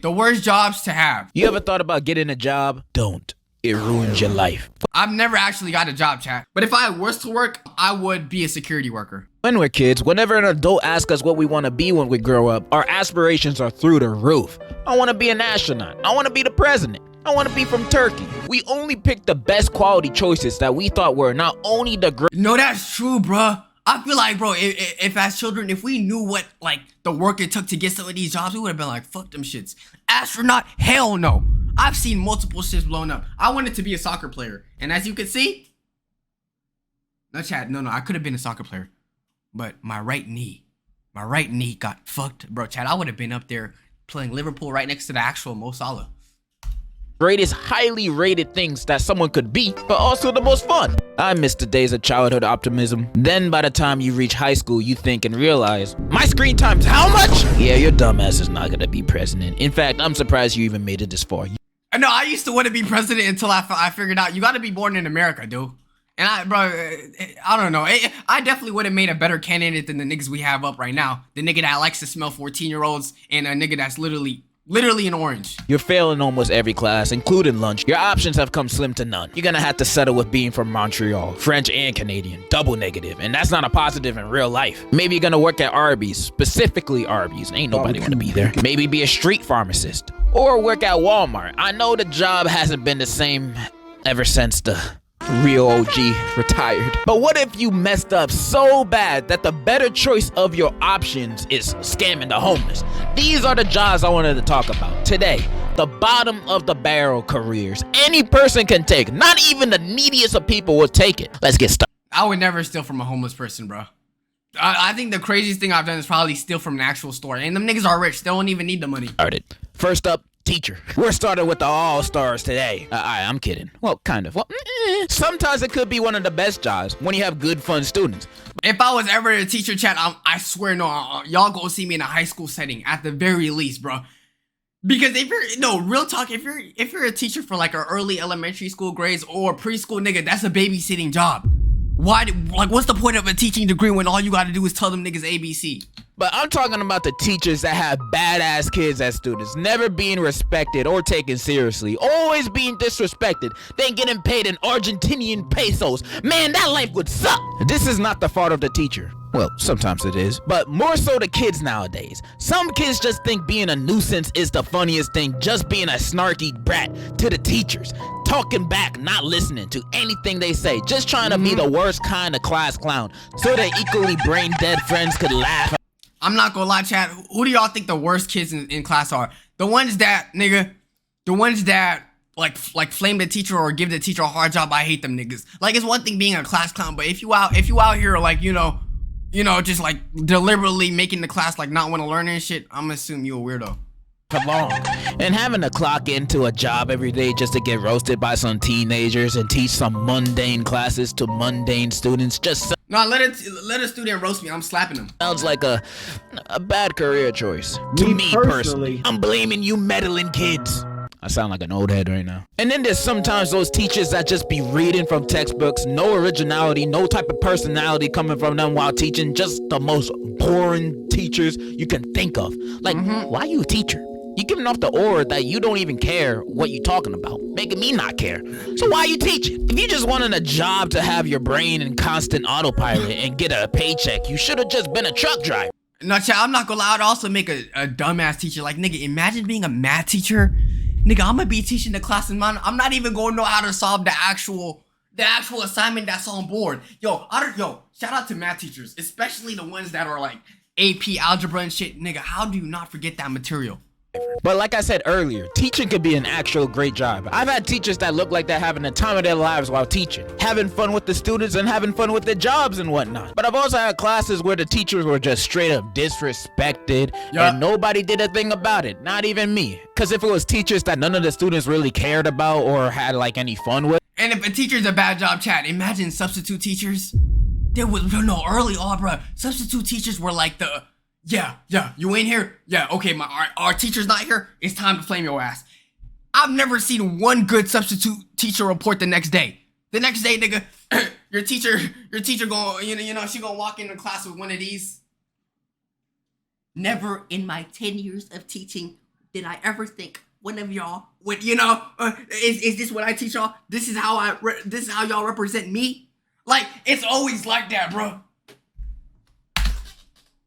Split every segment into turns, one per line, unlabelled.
The worst jobs to have.
You ever thought about getting a job? Don't. It ruins your life.
I've never actually got a job, chat. But if I was to work, I would be a security worker.
When we're kids, whenever an adult asks us what we want to be when we grow up, our aspirations are through the roof. I want to be an astronaut. I want to be the president. I want to be from Turkey. We only picked the best quality choices that we thought were not only the great.
No, that's true, bruh. I feel like, bro, if as children, if we knew what, like, the work it took to get some of these jobs, we would have been like, fuck them shits. Astronaut? Hell no. I've seen multiple ships blown up. I wanted to be a soccer player. And as you can see, no, chat, no, I could have been a soccer player. But my right knee got fucked. Bro, Chad, I would have been up there playing Liverpool right next to the actual Mo Salah.
Greatest highly rated things that someone could be, but also the most fun. I miss the days of childhood optimism. Then by the time you reach high school, you think and realize, my screen time's how much? Yeah, your dumbass is not gonna be president. In fact, I'm surprised you even made it this far.
No, I used to want to be president until I figured out you gotta be born in America, dude. And I don't know. I definitely would have made a better candidate than the niggas we have up right now. The nigga that likes to smell 14-year-olds and a nigga that's literally an orange.
You're failing almost every class, including lunch. Your options have come slim to none. You're gonna have to settle with being from Montreal, French and Canadian, double negative, and that's not a positive in real life. Maybe you're gonna work at Arby's, specifically Arby's. Ain't nobody wanna be there. Maybe be a street pharmacist, or work at Walmart. I know the job hasn't been the same ever since the real OG retired. But what if you messed up so bad that the better choice of your options is scamming the homeless? These are the jobs I wanted to talk about today. The bottom of the barrel careers any person can take. Not even the neediest of people will take it. Let's get started.
I would never steal from a homeless person, bro. I think the craziest thing I've done is probably steal from an actual store. And them niggas are rich. They don't even need the money.
First up, teacher. We're starting with the all-stars today. I'm kidding. Well, kind of. Well, sometimes it could be one of the best jobs when you have good, fun students.
If I was ever a teacher, chat, I swear, no, y'all go see me in a high school setting at the very least, bro. Because real talk, if you're a teacher for like an early elementary school grades or preschool, nigga, that's a babysitting job. What's the point of a teaching degree when all you gotta do is tell them niggas ABC?
But I'm talking about the teachers that have badass kids as students, never being respected or taken seriously, always being disrespected, then getting paid in Argentinian pesos. Man, that life would suck. This is not the fault of the teacher. Well, sometimes it is, but more so the kids nowadays. Some kids just think being a nuisance is the funniest thing, just being a snarky brat to the teachers. Talking back, not listening to anything they say, just trying to be the worst kind of class clown, so their equally brain dead friends could laugh.
I'm not gonna lie, chat. Who do y'all think the worst kids in class are? The ones that, nigga, like flame the teacher or give the teacher a hard job. I hate them niggas. Like, it's one thing being a class clown, but if you out here like, you know, just like deliberately making the class like not want to learn and shit, I'm gonna assume you a weirdo.
Long. And having to clock into a job every day just to get roasted by some teenagers and teach some mundane classes to mundane students just
no, let a student roast me. I'm slapping them.
Sounds like a bad career choice. To me personally, I'm blaming you meddling kids. I sound like an old head right now. And then there's sometimes those teachers that just be reading from textbooks, no originality, no type of personality coming from them while teaching, just the most boring teachers you can think of. Like, why are you a teacher? You're giving off the aura that you don't even care what you're talking about, making me not care. So why are you teaching? If you just wanted a job to have your brain in constant autopilot and get a paycheck, you should have just been a truck driver.
No, chat, I'm not gonna lie, I'd also make a dumbass teacher. Like, nigga, imagine being a math teacher. Nigga, I'm gonna be teaching the class and I'm not even gonna know how to solve the actual assignment that's on board. Yo, shout out to math teachers, especially the ones that are like AP algebra and shit. Nigga, how do you not forget that material?
But like I said earlier, teaching could be an actual great job. I've had teachers that look like they're having the time of their lives while teaching, having fun with the students and having fun with their jobs and whatnot. But I've also had classes where the teachers were just straight up disrespected and nobody did a thing about it, not even me. Because if it was teachers that none of the students really cared about or had like any fun with.
And if a teacher's a bad job, chat, imagine substitute teachers. Early on, bro, substitute teachers were like the... Yeah, you ain't here? Yeah, okay, our teacher's not here. It's time to flame your ass. I've never seen one good substitute teacher report the next day. The next day, nigga, your teacher going, she gonna walk into class with one of these. Never in my 10 years of teaching did I ever think one of y'all would, is this what I teach y'all? This is how this is how y'all represent me? Like, it's always like that, bro.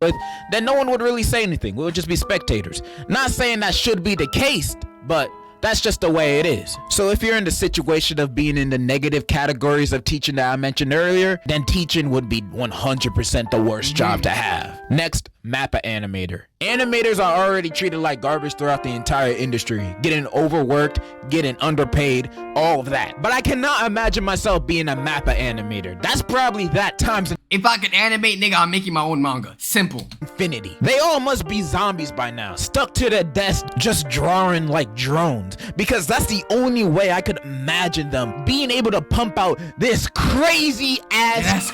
But then no one would really say anything. We would just be spectators. Not saying that should be the case, but that's just the way it is. So if you're in the situation of being in the negative categories of teaching that I mentioned earlier, then teaching would be 100% the worst job to have. Next, Manga Animator. Animators are already treated like garbage throughout the entire industry, getting overworked, getting underpaid, all of that. But I cannot imagine myself being a Manga Animator. That's probably that times
If I could animate, nigga, I'm making my own manga. Simple.
infinity. They all must be zombies by now, stuck to their desk just drawing like drones, because that's the only way I could imagine them being able to pump out this crazy ass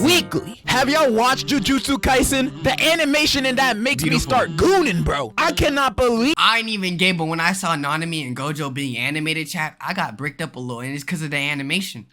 weekly. Have y'all watched Jujutsu Kaisen? The animation in that makes me start gooning, bro. I cannot believe
I ain't even gay, but when I saw Nanami and Gojo being animated, chat, I got bricked up a little, and it's because of the animation.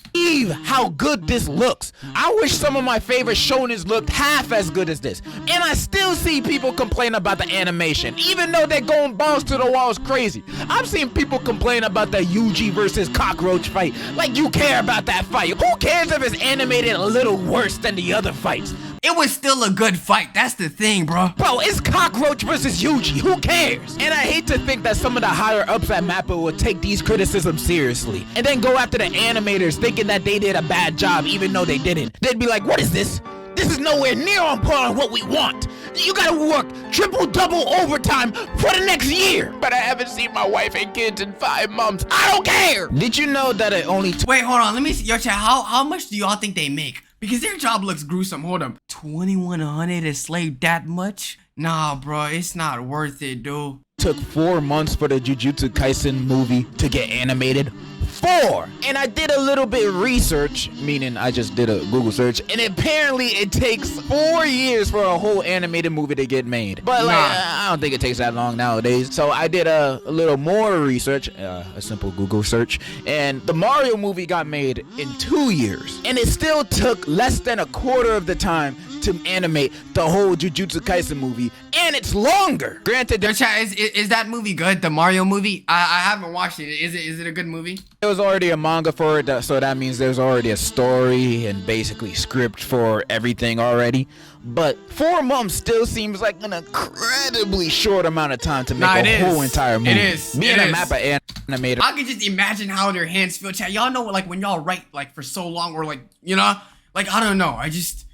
how good this looks. I wish some of my favorite shonens looked half as good as this. And I still see people complain about the animation, even though they're going balls to the walls crazy. I've seen people complain about the Yuji versus Cockroach fight. Like, you care about that fight. Who cares if it's animated a little worse than the other fights?
It was still a good fight. That's the thing, bro.
Bro, it's Cockroach versus Yuji. Who cares? And I hate to think that some of the higher ups at MAPPA will take these criticisms seriously and then go after the animators thinking that they did a bad job even though they didn't. They'd be like, what is this? This is nowhere near on par on what we want. You gotta work triple-double overtime for the next year. But I haven't seen my wife and kids in 5 months. I don't care. Did you know that it only
Wait, hold on. Let me see. Yo, chat, how much do y'all think they make? Because their job looks gruesome. Hold up. 2,100 to slave that much? Nah, bro. It's not worth it, dude.
took 4 months for the Jujutsu Kaisen movie to get animated? 4! And I did a little bit of research, meaning I just did a Google search, and apparently it takes 4 years for a whole animated movie to get made. But like, I don't think it takes that long nowadays. So I did a little more research, a simple Google search, and the Mario movie got made in 2 years. And it still took less than a quarter of the time to animate the whole Jujutsu Kaisen movie, and it's longer. Granted,
is that movie good? The Mario movie? I haven't watched it. Is it a good movie?
There was already a manga for it, so that means there's already a story and basically script for everything already. But 4 months still seems like an incredibly short amount of time to make a whole entire movie.
It is.
Being a Manga Animator,
I can just imagine how their hands feel. Chat, y'all know, like when y'all write like for so long, or like, you know, like I don't know. I just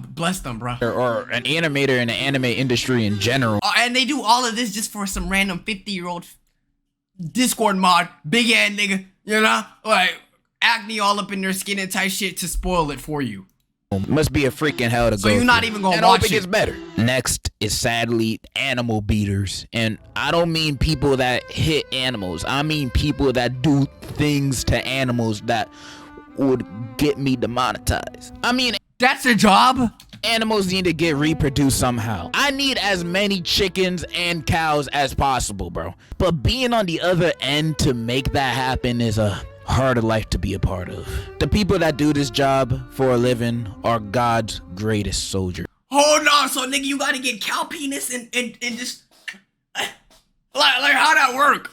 bless them, bro.
or an animator in the anime industry in general.
And they do all of this just for some random 50-year-old Discord mod, big ass nigga, you know, like acne all up in their skin and type shit to spoil it for you.
Must be a freaking hell to go.
So you're not even gonna
watch it. I hope it gets better. Next is sadly animal beaters, and I don't mean people that hit animals. I mean people that do things to animals that would get me demonetized. I mean,
that's their job.
Animals need to get reproduced somehow. I need as many chickens and cows as possible, bro. But being on the other end to make that happen is a harder life to be a part of. The people that do this job for a living are God's greatest soldier.
Hold on, so nigga, you gotta get cow penis and just like how that work?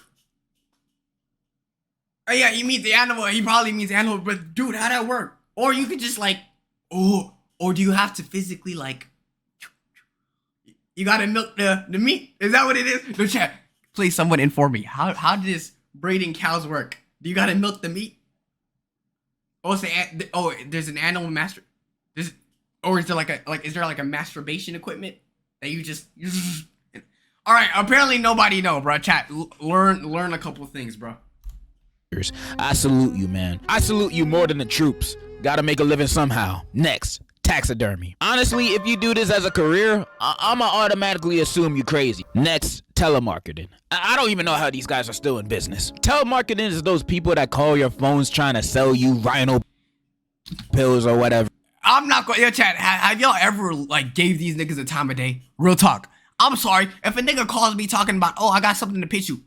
Oh yeah, you meet the animal. He probably means animal, but dude, how that work? Or you could just like, or do you have to physically like? You gotta milk the meat. Is that what it is? No, chat. Please, someone inform me. How does breeding cows work? Do you gotta milk the meat? There's an animal master. Or is there is there a masturbation equipment that you just? All right. Apparently nobody know, bro. Chat. Learn a couple things, bro.
I salute you, man. I salute you more than the troops. Gotta make a living somehow. Next, taxidermy. Honestly, if you do this as a career, I'ma automatically assume you crazy. Next, telemarketing. I don't even know how these guys are still in business. Telemarketing is those people that call your phones trying to sell you rhino pills or whatever.
I'm not going. Yo, chat. Have y'all ever gave these niggas a time of day? Real talk. I'm sorry if a nigga calls me talking about, I got something to pitch you.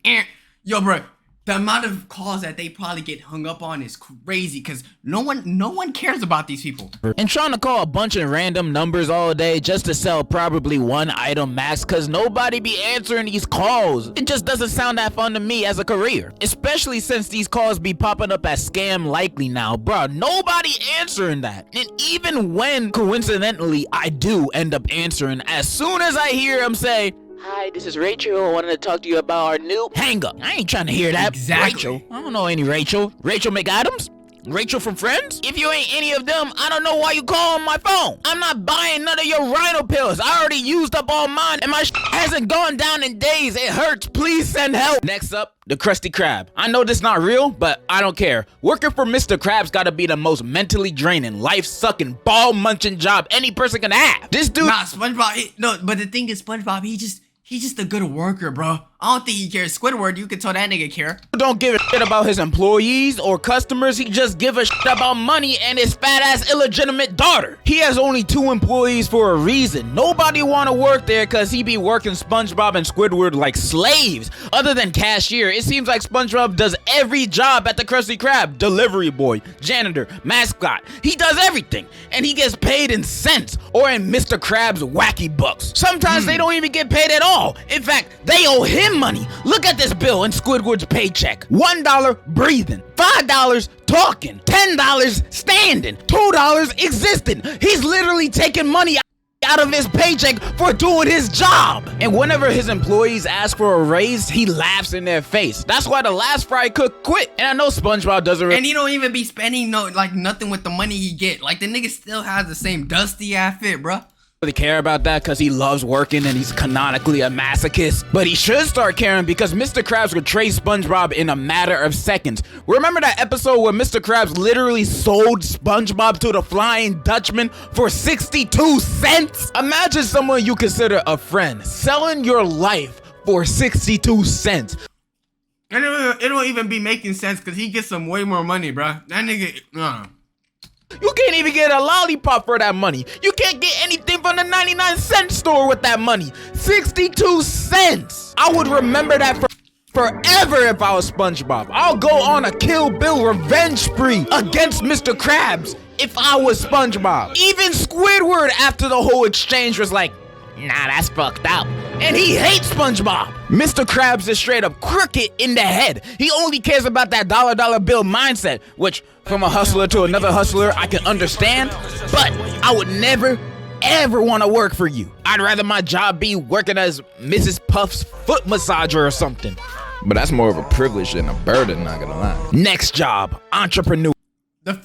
Yo, bro. The amount of calls that they probably get hung up on is crazy because no one cares about these people.
And trying to call a bunch of random numbers all day just to sell probably one item max because nobody be answering these calls. It just doesn't sound that fun to me as a career. Especially since these calls be popping up as scam likely now. Bruh, nobody answering that. And even when coincidentally I do end up answering, as soon as I hear him say, "Hi, this is Rachel. I wanted to talk to you about our new..." Hang up. I ain't trying to hear that.
Exactly.
Rachel. I don't know any Rachel. Rachel McAdams? Rachel from Friends? If you ain't any of them, I don't know why you call on my phone. I'm not buying none of your rhino pills. I already used up all mine and my hasn't gone down in days. It hurts. Please send help. Next up, the Krusty Krab. I know this not real, but I don't care. Working for Mr. Krabs gotta be the most mentally draining, life-sucking, ball-munching job any person can have. This dude...
Nah, SpongeBob, no, but the thing is, SpongeBob, he's just a good worker, bro. I don't think he cares. Squidward, you can tell that nigga care.
Don't give a shit about his employees or customers. He just give a shit about money and his fat-ass illegitimate daughter. He has only 2 employees for a reason. Nobody want to work there because he be working SpongeBob and Squidward like slaves. Other than cashier, it seems like SpongeBob does every job at the Krusty Krab. Delivery boy, janitor, mascot. He does everything. And he gets paid in cents or in Mr. Krabs' wacky bucks. Sometimes they don't even get paid at all. In fact, they owe him money. Look at this bill in Squidward's paycheck. $1 breathing, $5 talking, $10 standing, $2 existing. He's literally taking money out of his paycheck for doing his job. And whenever his employees ask for a raise, he laughs in their face. That's why the last fry cook quit. And I know SpongeBob doesn't
and he don't even be spending nothing with the money he get. Like the nigga still has the same dusty ass fit, bruh.
Really care about that because he loves working and he's canonically a masochist. But he should start caring because Mr. Krabs would trade SpongeBob in a matter of seconds. Remember that episode where Mr. Krabs literally sold SpongeBob to the Flying Dutchman for 62 cents? Imagine someone you consider a friend selling your life for 62 cents.
And it don't even be making sense because he gets some way more money, bruh. That nigga,
You can't even get a lollipop for that money. You can't get anything from the 99-cent store with that money. 62 cents. I would remember that for forever if I was SpongeBob. I'll go on a Kill Bill revenge spree against Mr. Krabs if I was SpongeBob. Even Squidward after the whole exchange was like, nah, that's fucked up. And he hates SpongeBob. Mr. Krabs is straight up crooked in the head. He only cares about that dollar bill mindset, which from a hustler to another hustler, I can understand, but I would never, ever want to work for you. I'd rather my job be working as Mrs. Puff's foot massager or something.
But that's more of a privilege than a burden, not gonna lie.
Next job, entrepreneur.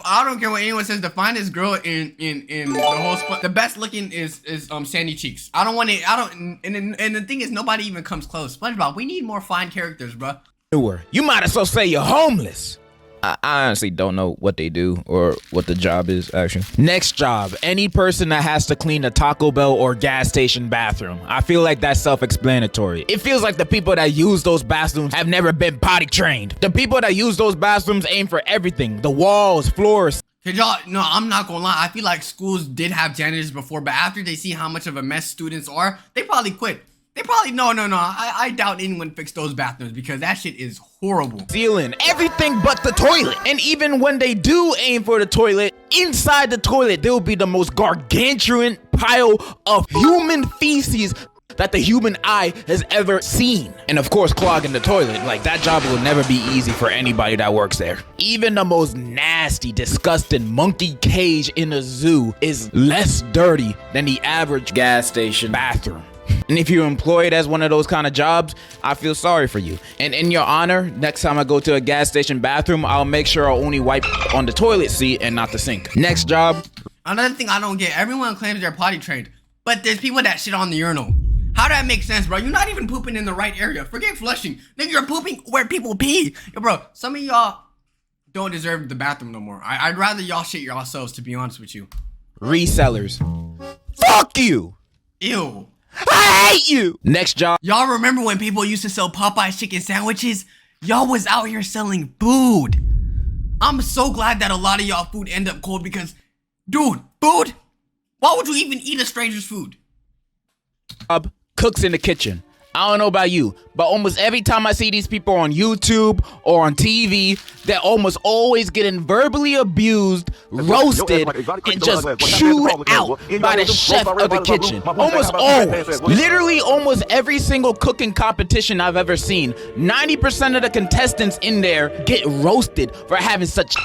I don't care what anyone says. The finest girl in the whole the best looking is Sandy Cheeks. I don't want it. I don't. And the thing is, nobody even comes close. SpongeBob, we need more fine characters, bro.
You might as well say you're homeless.
I honestly don't know what they do or what the job is, actually.
Next job, any person that has to clean a Taco Bell or gas station bathroom. I feel like that's self-explanatory. It feels like the people that use those bathrooms have never been potty trained. The people that use those bathrooms aim for everything. The walls, floors.
Cause y'all, no, I'm not gonna lie. I feel like schools did have janitors before, but after they see how much of a mess students are, they probably quit. They probably, no. I doubt anyone fixed those bathrooms because that shit is horrible.
Ceiling, everything but the toilet. And even when they do aim for the toilet, inside the toilet, there will be the most gargantuan pile of human feces that the human eye has ever seen. And of course, clogging the toilet. Like, that job will never be easy for anybody that works there. Even the most nasty, disgusting monkey cage in a zoo is less dirty than the average gas station bathroom. And if you're employed as one of those kind of jobs, I feel sorry for you. And in your honor, next time I go to a gas station bathroom, I'll make sure I only wipe on the toilet seat and not the sink. Next job.
Another thing I don't get, everyone claims they're potty trained, but there's people that shit on the urinal. How does that make sense, bro? You're not even pooping in the right area. Forget flushing. Nigga, you're pooping where people pee. Yo, bro, some of y'all don't deserve the bathroom no more. I'd rather y'all shit yourselves, to be honest with you.
Resellers. Fuck you.
Ew.
I hate you. Next job.
Y'all remember when people used to sell Popeye's chicken sandwiches? Y'all was out here selling food. I'm so glad that a lot of y'all food end up cold because, dude, food? Why would you even eat a stranger's food?
Cooks in the kitchen. I don't know about you, but almost every time I see these people on YouTube or on TV, they're almost always getting verbally abused, roasted, and just chewed out by the chef of the kitchen. Almost always. Literally almost every single cooking competition I've ever seen, 90% of the contestants in there get roasted for having such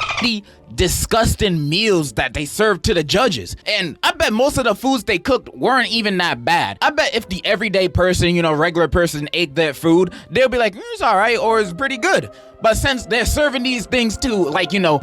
disgusting meals that they serve to the judges. And I bet most of the foods they cooked weren't even that bad. I bet if the everyday person, regular person ate that food, they'll be like, it's all right, or it's pretty good. But since they're serving these things to,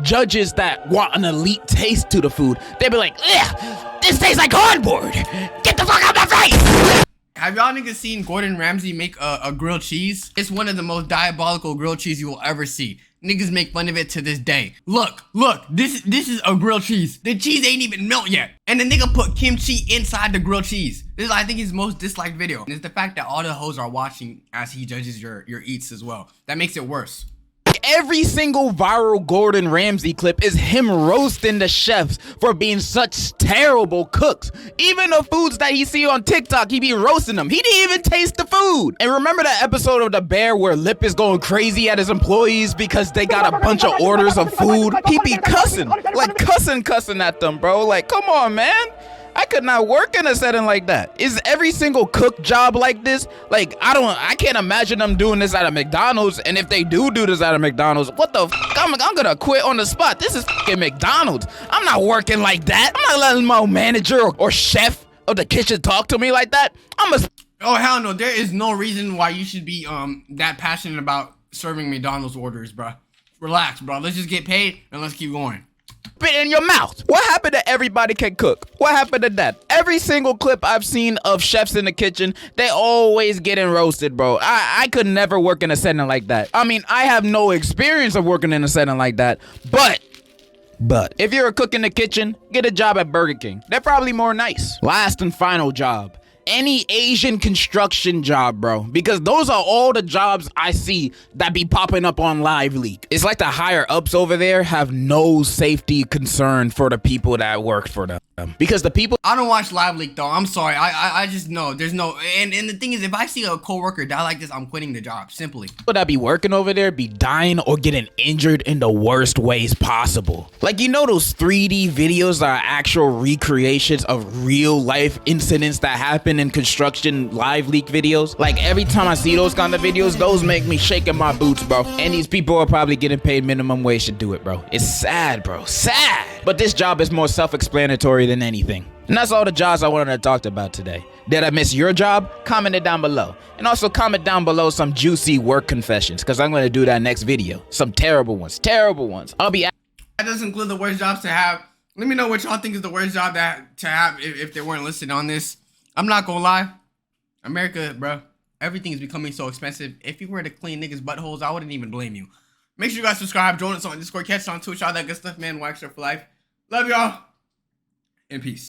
judges that want an elite taste to the food, they'll be like, ugh, this tastes like cardboard. Get the fuck out of my face.
Have y'all niggas seen Gordon Ramsay make a grilled cheese? It's one of the most diabolical grilled cheese you will ever see. Niggas make fun of it to this day. Look, this is a grilled cheese. The cheese ain't even melt yet. And the nigga put kimchi inside the grilled cheese. This is, I think, his most disliked video. And it's the fact that all the hoes are watching as he judges your eats as well. That makes it worse.
Every single viral Gordon Ramsay clip is him roasting the chefs for being such terrible cooks. Even the foods that he see on TikTok, he be roasting them. He didn't even taste the food. And remember that episode of The Bear where Lip is going crazy at his employees because they got a bunch of orders of food? He be cussing at them, bro. Like, come on, man. I could not work in a setting like that. Is every single cook job like this? Like, I can't imagine them doing this at a McDonald's. And if they do this at a McDonald's, what the f? I'm gonna quit on the spot. This is fucking McDonald's. I'm not working like that. I'm not letting my manager or chef of the kitchen talk to me like that.
Oh, hell no. There is no reason why you should be that passionate about serving McDonald's orders, bro. Relax, bro. Let's just get paid and let's keep going.
Spit in your mouth. What happened to everybody can cook? What happened to that? Every single clip I've seen of chefs in the kitchen, they always getting roasted, bro. I could never work in a setting like that. I mean, I have no experience of working in a setting like that, but if you're a cook in the kitchen, get a job at Burger King. They're probably more nice. Last and final job. Any Asian construction job, bro, because those are all the jobs I see that be popping up on Live Leak. It's like the higher ups over there have no safety concern for the people that work for them, because the people.
I don't watch Live Leak though. I'm sorry. I just know there's no. And the thing is, if I see a coworker die like this, I'm quitting the job simply.
People that be working over there be dying or getting injured in the worst ways possible. Like, those 3D videos are actual recreations of real life incidents that happen in construction Live Leak videos. Like, every time I see those kind of videos, those make me shake in my boots, bro. And these people are probably getting paid minimum wage to do it, bro. It's sad, bro. Sad. But this job is more self-explanatory than anything. And that's all the jobs I wanted to talk about today. Did I miss your job? Comment it down below. And also comment down below some juicy work confessions, because I'm going to do that next video. Some terrible ones. I'll be.
That does include the worst jobs to have. Let me know what y'all think is the worst job to have if they weren't listed on this. I'm not gonna lie, America, bro, everything is becoming so expensive. If you were to clean niggas' buttholes, I wouldn't even blame you. Make sure you guys subscribe, join us on Discord, catch us on Twitch, all that good stuff, man. Wax for life. Love y'all, and peace.